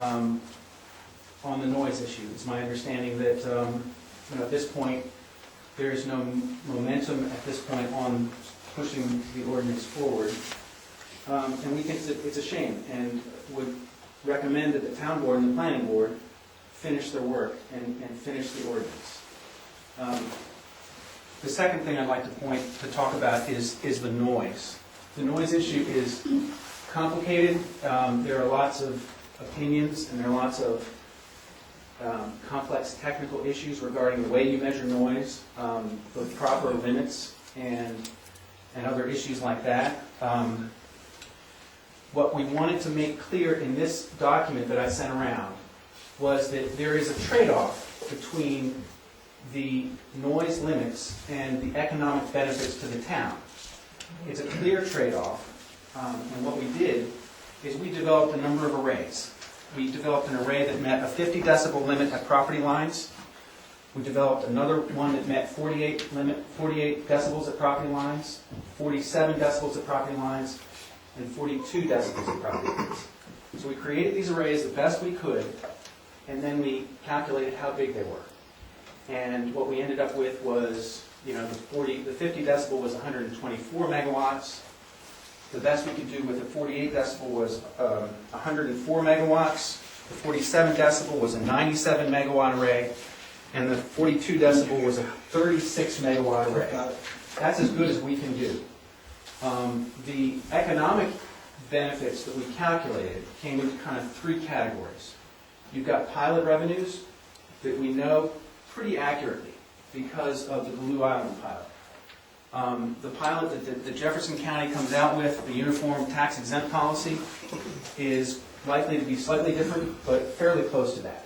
on the noise issue. It's my understanding that at this point, there is no momentum at this point on pushing the ordinance forward. And we think it's a shame, and would recommend that the town board and the planning board finish their work and finish the ordinance. The second thing I'd like to talk about is the noise. The noise issue is complicated. There are lots of opinions, and there are lots of complex technical issues regarding the way you measure noise, the proper limits, and other issues like that. What we wanted to make clear in this document that I sent around was that there is a trade-off between the noise limits and the economic benefits to the town. It's a clear trade-off, and what we did is we developed a number of arrays. We developed an array that met a 50 decibel limit at property lines. We developed another one that met 48 decibels at property lines, 47 decibels at property lines, and 42 decibels at property lines. So we created these arrays the best we could, and then we calculated how big they were. And what we ended up with was, the 50 decibel was 124 megawatts. The best we could do with the 48 decibel was 104 megawatts. The 47 decibel was a 97 megawatt array. And the 42 decibel was a 36 megawatt array. That's as good as we can do. The economic benefits that we calculated came into kind of three categories. You've got pilot revenues that we know pretty accurately because of the Blue Island pilot. The pilot that Jefferson County comes out with, the uniform tax exempt policy, is likely to be slightly different, but fairly close to that.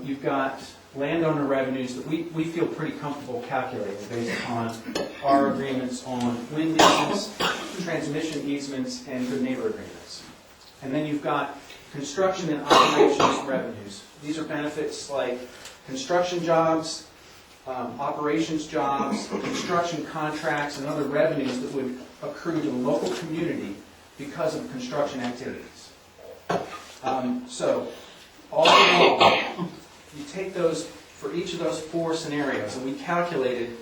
You've got landowner revenues that we feel pretty comfortable calculating based upon our agreements on wind easements, transmission easements, and good neighbor agreements. And then you've got construction and operations revenues. These are benefits like construction jobs, operations jobs, construction contracts, and other revenues that would accrue to the local community because of construction activities. So, all in all, you take those, for each of those four scenarios, and we calculated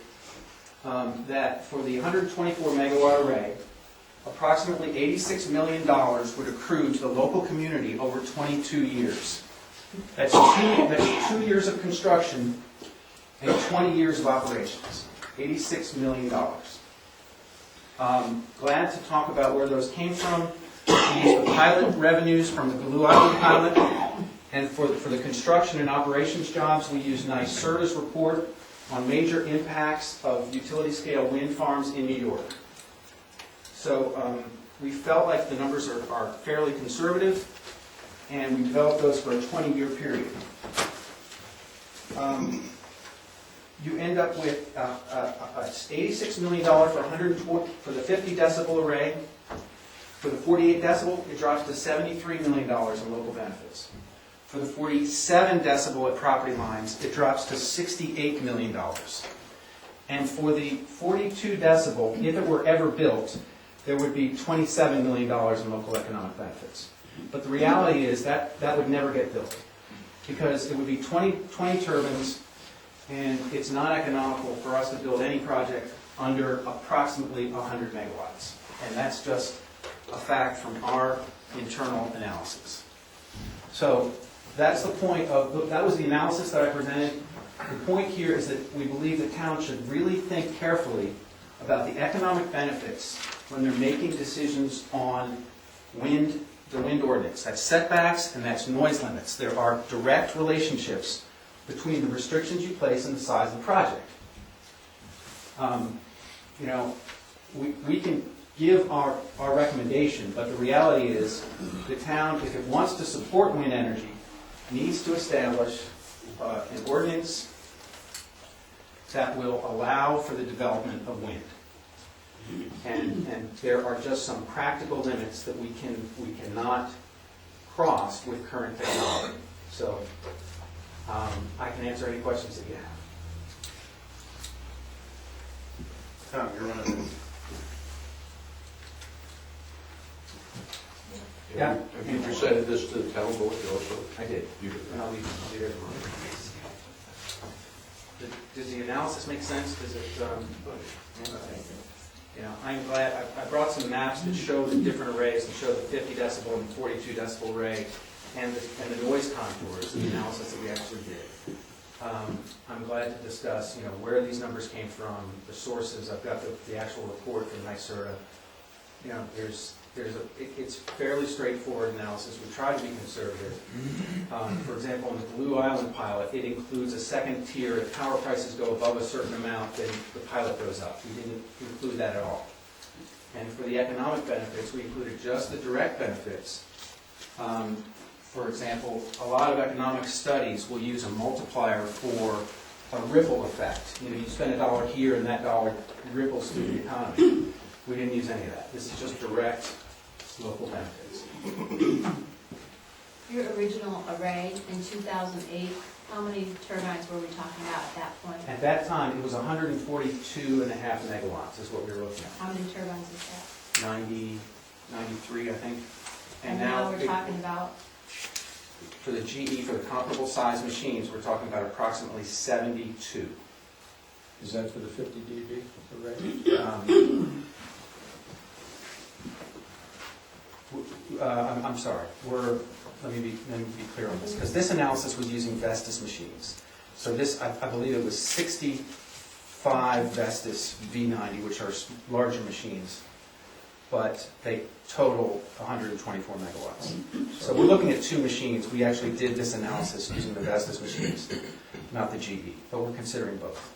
that for the 124 megawatt array, approximately $86 million would accrue to the local community over 22 years. That's 2 years of construction and 20 years of operations. $86 million. Glad to talk about where those came from. We used the pilot revenues from the Blue Island pilot. And for the construction and operations jobs, we used NYSERDA's report on major impacts of utility-scale wind farms in New York. So we felt like the numbers are fairly conservative, and we developed those for a 20-year period. You end up with $86 million for the 50 decibel array. For the 48 decibel, it drops to $73 million in local benefits. For the 47 decibel at property lines, it drops to $68 million. And for the 42 decibel, if it were ever built, there would be $27 million in local economic benefits. But the reality is that would never get built because it would be 20 turbines, and it's not economical for us to build any project under approximately 100 megawatts. And that's just a fact from our internal analysis. So that's the point of, that was the analysis that I presented. The point here is that we believe the town should really think carefully about the economic benefits when they're making decisions on the wind ordinance. That's setbacks and that's noise limits. There are direct relationships between the restrictions you place and the size of the project. We can give our recommendation, but the reality is the town, if it wants to support wind energy, needs to establish an ordinance that will allow for the development of wind. And there are just some practical limits that we cannot cross with current technology. So I can answer any questions that you have. Tom, you're running. Yeah. Have you presented this to the town board also? I did. You did. And I'll leave it tomorrow. Does the analysis make sense? Does it, you know, I'm glad, I brought some maps that show the different arrays, that show the 50 decibel and 42 decibel array, and the noise contours, the analysis that we actually did. I'm glad to discuss, you know, where these numbers came from, the sources. I've got the actual report from NYSERDA. You know, it's fairly straightforward analysis. We try to be conservative. For example, in the Blue Island pilot, it includes a second tier. If power prices go above a certain amount, then the pilot goes up. We didn't include that at all. And for the economic benefits, we included just the direct benefits. For example, a lot of economic studies will use a multiplier for a ripple effect. You know, you spend $1 here and that dollar ripples through the economy. We didn't use any of that. This is just direct local benefits. Your original array in 2008, how many turbines were we talking about at that point? At that time, it was 142.5 megawatts is what we were looking at. How many turbines is that? 93, I think. And now we're talking about? For the GE, for the comparable size machines, we're talking about approximately 72. Is that for the 50 dB array? I'm sorry. Let me be clear on this, because this analysis was using Vestas machines. So this, I believe it was 65 Vestas V90, which are larger machines, but they total 124 megawatts. So we're looking at two machines. We actually did this analysis using the Vestas machines, not the GE, but we're considering both.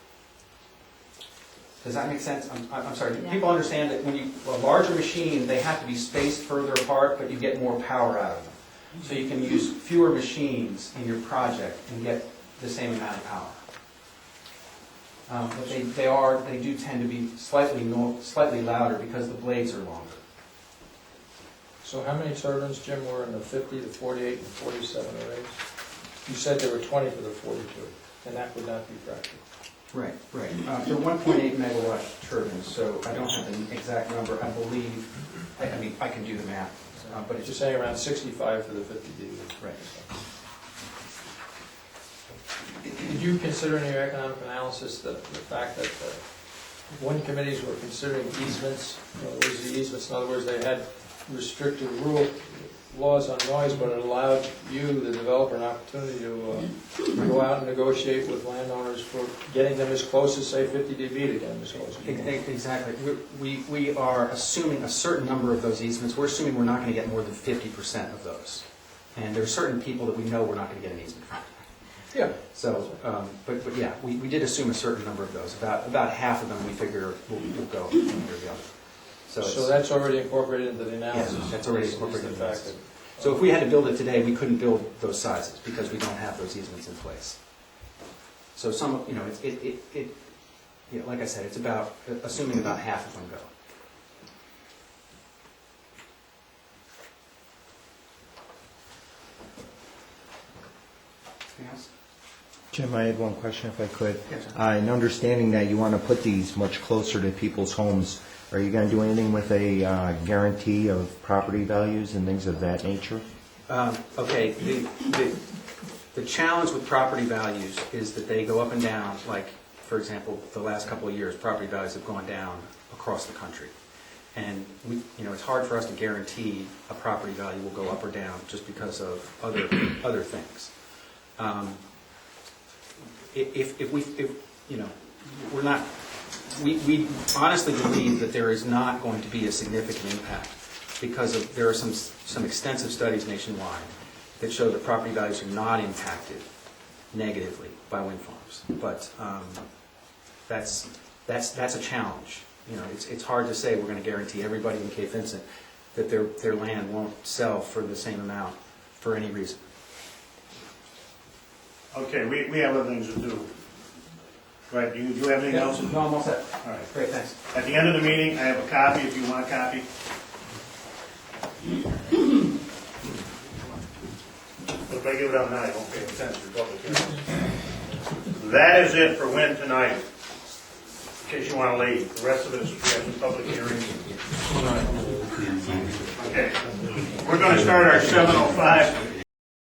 Does that make sense? I'm sorry. Do people understand that when a larger machine, they have to be spaced further apart, but you get more power out of them. So you can use fewer machines in your project and get the same amount of power. But they do tend to be slightly louder because the blades are longer. So how many turbines, Jim, were in the 50, the 48, and 47 arrays? You said there were 20 for the 42, and that would not be practical. Right. They're 1.8 megawatt turbines, so I don't have the exact number. I believe, I mean, I can do the math, but it's You're saying around 65 for the 50 dB. right. Did you consider in your economic analysis the fact that wind committees were considering easements? In other words, the easements, in other words, they had restricted laws on noise, but it allowed you, the developer, an opportunity to go out and negotiate with landowners for getting them as close as, say, 50 dB to get them as close as Exactly. We are assuming a certain number of those easements. We're assuming we're not going to get more than 50% of those. And there are certain people that we know we're not going to get an easement from. Yeah. So, but yeah, we did assume a certain number of those. About half of them we figure will go one way or the other. So that's already incorporated into the analysis? Yes, that's already incorporated in into the fact. analysis. So if we had to build it today, we couldn't build those sizes because we don't have those easements in place. So some, you know, like I said, it's about assuming about half of them go. Anything else? Jim, I had one question if I could. Yes, sir. In understanding that you want to put these much closer to people's homes, are you going to do anything with a guarantee of property values and things of that nature? Okay, the challenge with property values is that they go up and down. Like, for example, the last couple of years, property values have gone down across the country. And it's hard for us to guarantee a property value will go up or down just because of other things. We honestly believe that there is not going to be a significant impact because there are some extensive studies nationwide that show that property values are not impacted negatively by wind farms. But that's a challenge. It's hard to say we're going to guarantee everybody in Cape Vincent that their land won't sell for the same amount for any reason. Okay, we have other things to do. Right, do you have anything else? No, I'm all set. All right. Great, thanks. At the end of the meeting, I have a copy if you want a copy. But if I give it out now, you won't pay attention to public hearing. That is it for wind tonight, in case you want to leave. The rest of it is we have some public hearings. Okay. We're going to start our 7:05